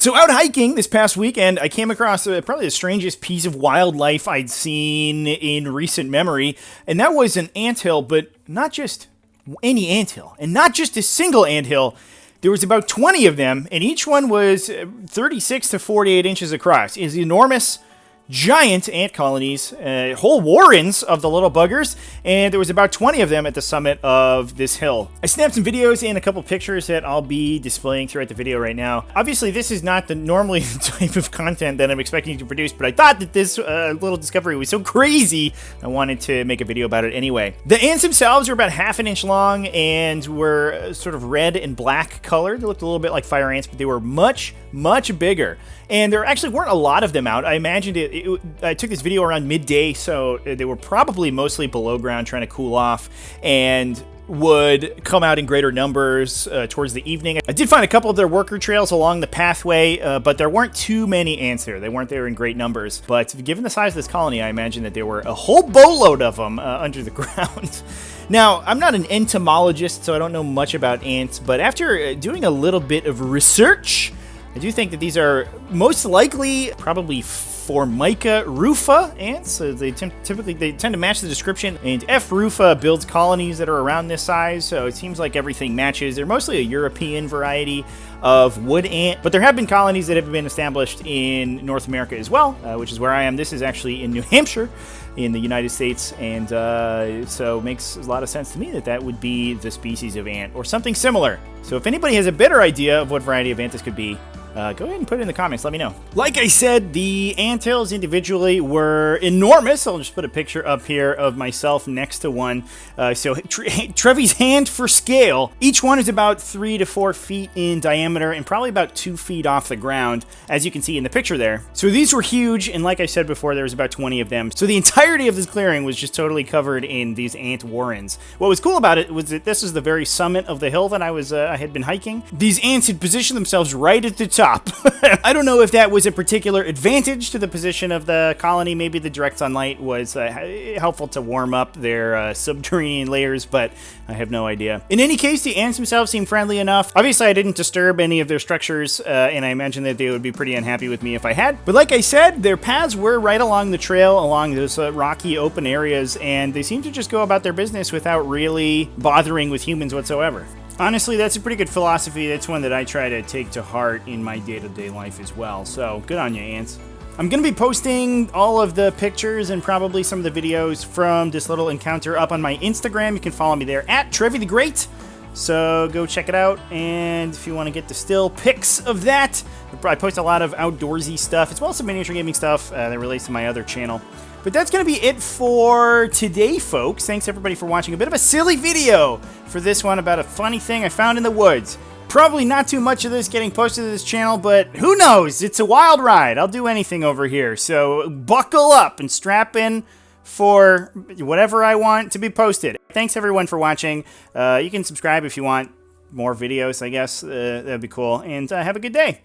So out hiking this past weekend, I came across probably the strangest piece of wildlife I'd seen in recent memory, and that was an anthill, but not just any anthill, and not just a single anthill. There was about 20 of them, and each one was 36 to 48 inches across. It's enormous, giant ant colonies, whole warrens of the little buggers, and there was about 20 of them at the summit of this hill. I snapped some videos and a couple pictures that I'll be displaying throughout the video right now. Obviously, this is not the normally type of content that I'm expecting to produce, but I thought that this little discovery was so crazy, I wanted to make a video about it anyway. The ants themselves are about half an inch long and were sort of red and black colored. They looked a little bit like fire ants, but they were much, much bigger. And there actually weren't a lot of them out. I imagined I took this video around midday, so they were probably mostly below ground trying to cool off and would come out in greater numbers towards the evening. I did find a couple of their worker trails along the pathway, but there weren't too many ants there. They weren't there in great numbers. But given the size of this colony, I imagine that there were a whole boatload of them under the ground. Now, I'm not an entomologist, so I don't know much about ants, but after doing a little bit of research, I do think that these are most likely probably Formica rufa ants. So they tend to match the description. And F. rufa builds colonies that are around this size, so it seems like everything matches. They're mostly a European variety of wood ant, but there have been colonies that have been established in North America as well, which is where I am. This is actually in New Hampshire in the United States, and so it makes a lot of sense to me that that would be the species of ant or something similar. So if anybody has a better idea of what variety of ant this could be, go ahead and put it in the comments. Let me know. Like I said, the anthills individually were enormous. I'll just put a picture up here of myself next to one. So Trevi's hand for scale. Each one is about 3 to 4 feet in diameter and probably about 2 feet off the ground, as you can see in the picture there. So these were huge, and like I said before, there was about 20 of them. So the entirety of this clearing was just totally covered in these ant warrens. What was cool about it was that this is the very summit of the hill that I had been hiking. These ants had positioned themselves right at the top. I don't know if that was a particular advantage to the position of the colony. Maybe the direct sunlight was helpful to warm up their subterranean layers, but I have no idea. In any case, the ants themselves seem friendly enough. Obviously, I didn't disturb any of their structures, and I imagine that they would be pretty unhappy with me if I had. But like I said, their paths were right along the trail, along those rocky open areas, and they seem to just go about their business without really bothering with humans whatsoever. Honestly, that's a pretty good philosophy. That's one that I try to take to heart in my day-to-day life as well. So, good on you, ants. I'm going to be posting all of the pictures and probably some of the videos from this little encounter up on my Instagram. You can follow me there at Trevi the Great. So go check it out, and if you want to get the still pics of that, I post a lot of outdoorsy stuff, as well as some miniature gaming stuff that relates to my other channel. But that's going to be it for today, folks. Thanks, everybody, for watching. A bit of a silly video for this one about a funny thing I found in the woods. Probably not too much of this getting posted to this channel, but who knows? It's a wild ride. I'll do anything over here. So buckle up and strap in for whatever I want to be posted. Thanks, everyone, for watching. You can subscribe if you want more videos, I guess. That'd be cool. And have a good day.